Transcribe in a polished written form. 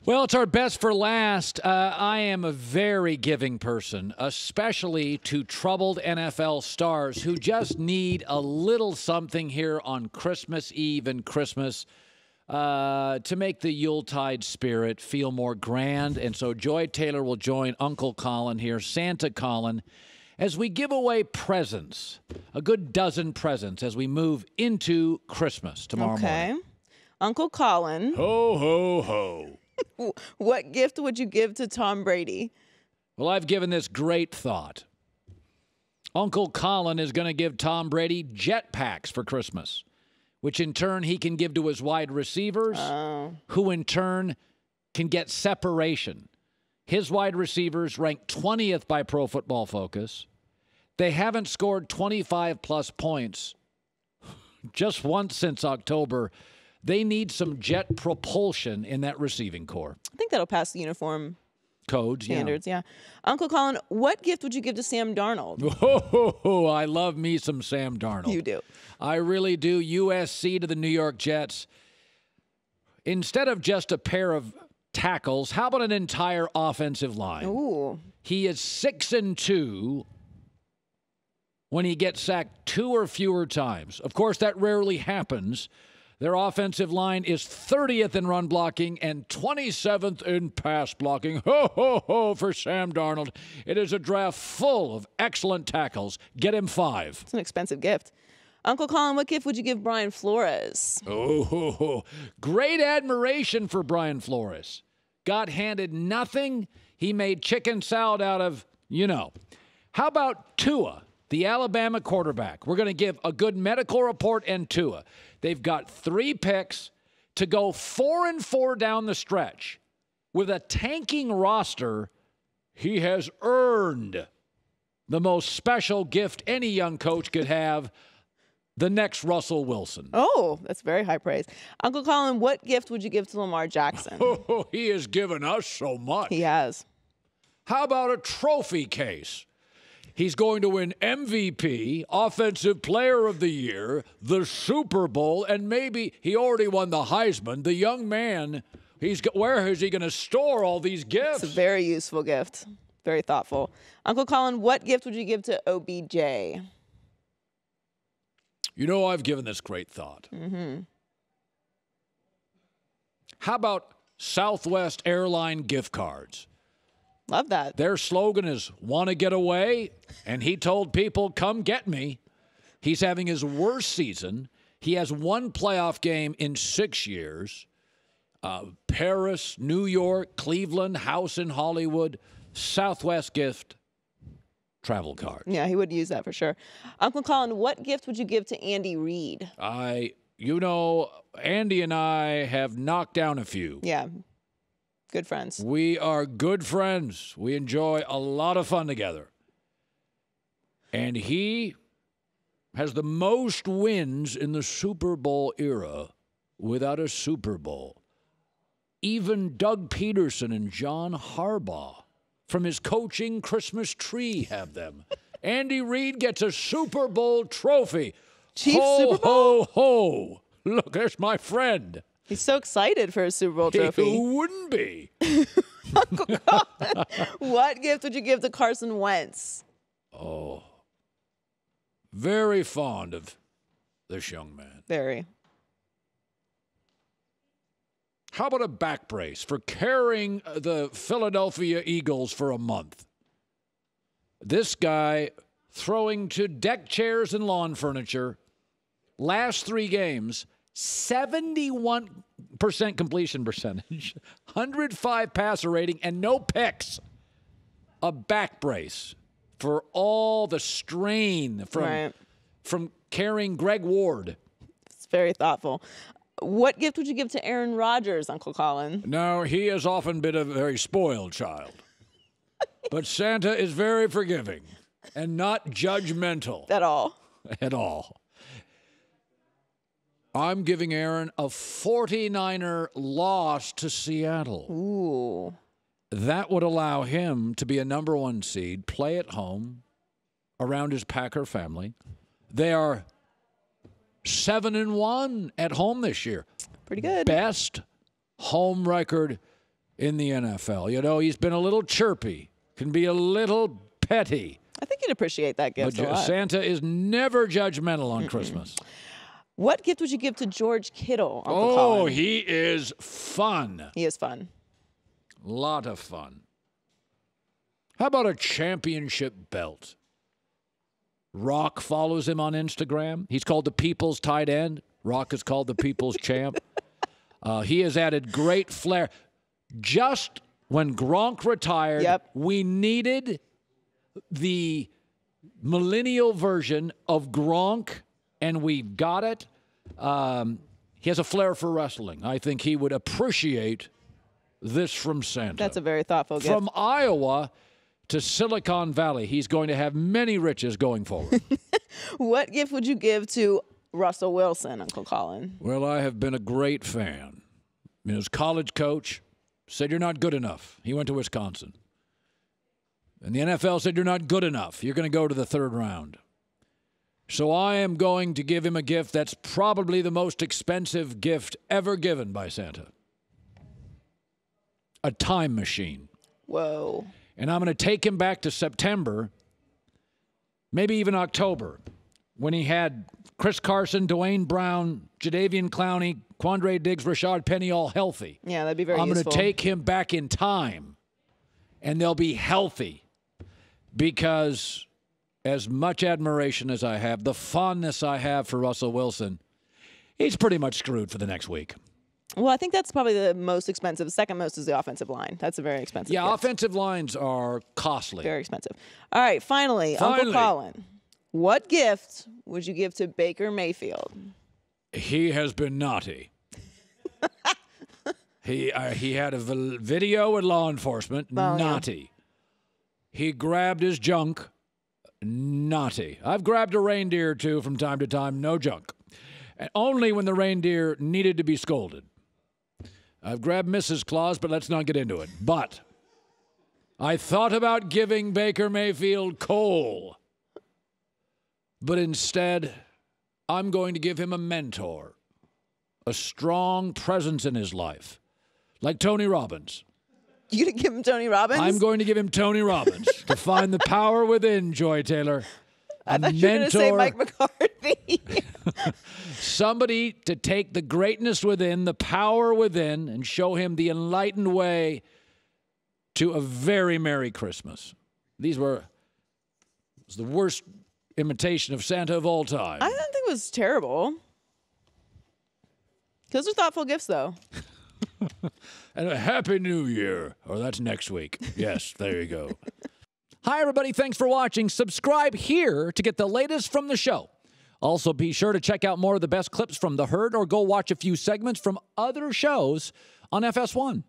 Well, it's our best for last. I am a very giving person, especially to troubled NFL stars who just need a little something here on Christmas Eve and Christmas to make the Yuletide spirit feel more grand. And so Joy Taylor will join Uncle Colin here, Santa Colin, as we give away presents, a good dozen presents as we move into Christmas tomorrow morning. Uncle Colin. Ho, ho, ho. What gift would you give to Tom Brady? Well, I've given this great thought. Uncle Colin is going to give Tom Brady jetpacks for Christmas, which in turn he can give to his wide receivers, who in turn can get separation. His wide receivers ranked 20th by Pro Football Focus. They haven't scored 25-plus points just once since October. They need some jet propulsion in that receiving core. I think that'll pass the uniform codes, standards, yeah. Uncle Colin, what gift would you give to Sam Darnold? Oh, I love me some Sam Darnold. You do. I really do. USC to the New York Jets. Instead of just a pair of tackles, how about an entire offensive line? Ooh. He is 6-2 when he gets sacked 2 or fewer times. Of course, that rarely happens. Their offensive line is 30th in run blocking and 27th in pass blocking. Ho, ho, ho for Sam Darnold. It is a draft full of excellent tackles. Get him 5. It's an expensive gift. Uncle Colin, what gift would you give Brian Flores? Oh, ho, ho. Great admiration for Brian Flores. Got handed nothing. He made chicken salad out of, How about Tua, the Alabama quarterback? We're going to give a good medical report and Tua. They've got 3 picks to go 4-4 down the stretch. With a tanking roster, he has earned the most special gift any young coach could have, the next Russell Wilson. Oh, that's very high praise. Uncle Colin, what gift would you give to Lamar Jackson? Oh, he has given us so much. He has. How about a trophy case? He's going to win MVP, Offensive Player of the Year, the Super Bowl, and maybe he already won the Heisman. The young man, where is he going to store all these gifts? It's a very useful gift. Very thoughtful. Uncle Colin, what gift would you give to OBJ? I've given this great thought. How about Southwest Airline gift cards? Love that. Their slogan is, want to get away? And he told people, come get me. He's having his worst season. He has 1 playoff game in 6 years. Paris, New York, Cleveland, house in Hollywood, Southwest gift, travel cards. Yeah, he would use that for sure. Uncle Colin, what gift would you give to Andy Reid? Andy and I have knocked down a few. Yeah. Good friends. We are good friends. We enjoy a lot of fun together. And he has the most wins in the Super Bowl era without a Super Bowl. Even Doug Peterson and John Harbaugh from his coaching Christmas tree have them. Andy Reid gets a Super Bowl trophy. Chief ho, Super Bowl? Ho, ho. Look, there's my friend. He's so excited for his Super Bowl trophy. Who wouldn't be? Uncle Colin, what gift would you give to Carson Wentz? Oh, very fond of this young man. Very. How about a back brace for carrying the Philadelphia Eagles for a month? This guy throwing to deck chairs and lawn furniture. Last 3 games, 71% completion percentage, 105 passer rating, and no picks. A back brace for all the strain from carrying Greg Ward. It's very thoughtful. What gift would you give to Aaron Rodgers, Uncle Colin? No, he has often been a very spoiled child. But Santa is very forgiving and not judgmental. At all. At all. I'm giving Aaron a 49er loss to Seattle. Ooh. That would allow him to be a number 1 seed, play at home around his Packer family. They are 7-1 at home this year. Pretty good. Best home record in the NFL. You know, he's been a little chirpy, can be a little petty. I think you'd appreciate that gift a lot. Santa is never judgmental on Christmas. What gift would you give to George Kittle, Uncle Colin? He is fun. He is fun. Lot of fun. How about a championship belt? Rock follows him on Instagram. He's called the People's Tight End. Rock is called the People's Champ. He has added great flair. Just when Gronk retired, we needed the millennial version of Gronk, and we've got it. He has a flair for wrestling. I think he would appreciate this from Santa. That's a very thoughtful gift. From Iowa to Silicon Valley, he's going to have many riches going forward. What gift would you give to Russell Wilson, Uncle Colin? Well, I have been a great fan. His college coach said, "You're not good enough." He went to Wisconsin. And the NFL said, "You're not good enough. You're going to go to the third round." So I am going to give him a gift that's probably the most expensive gift ever given by Santa. A time machine. Whoa. And I'm going to take him back to September, maybe even October, when he had Chris Carson, Dwayne Brown, Jadeveon Clowney, Quandre Diggs, Rashad Penny all healthy. Yeah, that'd be very useful. I'm going to take him back in time, and they'll be healthy. Because as much admiration as I have, the fondness I have for Russell Wilson, he's pretty much screwed for the next week. Well, I think that's probably the most expensive. The second most is the offensive line. That's a very expensive gift. Offensive lines are costly. Very expensive. All right, finally, Uncle Colin, what gift would you give to Baker Mayfield? He has been naughty. He had a video with law enforcement. Naughty. He grabbed his junk. Naughty. I've grabbed a reindeer, too, from time to time. No junk. And only when the reindeer needed to be scolded. I've grabbed Mrs. Claus, but let's not get into it. But I thought about giving Baker Mayfield coal. But instead, I'm going to give him a mentor. A strong presence in his life. Like Tony Robbins. You going to give him Tony Robbins? I'm going to give him Tony Robbins to find the power within, Joy Taylor. I thought you were going to say Mike McCarthy. Somebody to take the greatness within, the power within, and show him the enlightened way to a very Merry Christmas. It was the worst imitation of Santa of all time. I don't think it was terrible. Those are thoughtful gifts, though. And a Happy New Year. Or that's next week. Yes, there you go. Hi, everybody. Thanks for watching. Subscribe here to get the latest from the show. Also, be sure to check out more of the best clips from The Herd or go watch a few segments from other shows on FS1.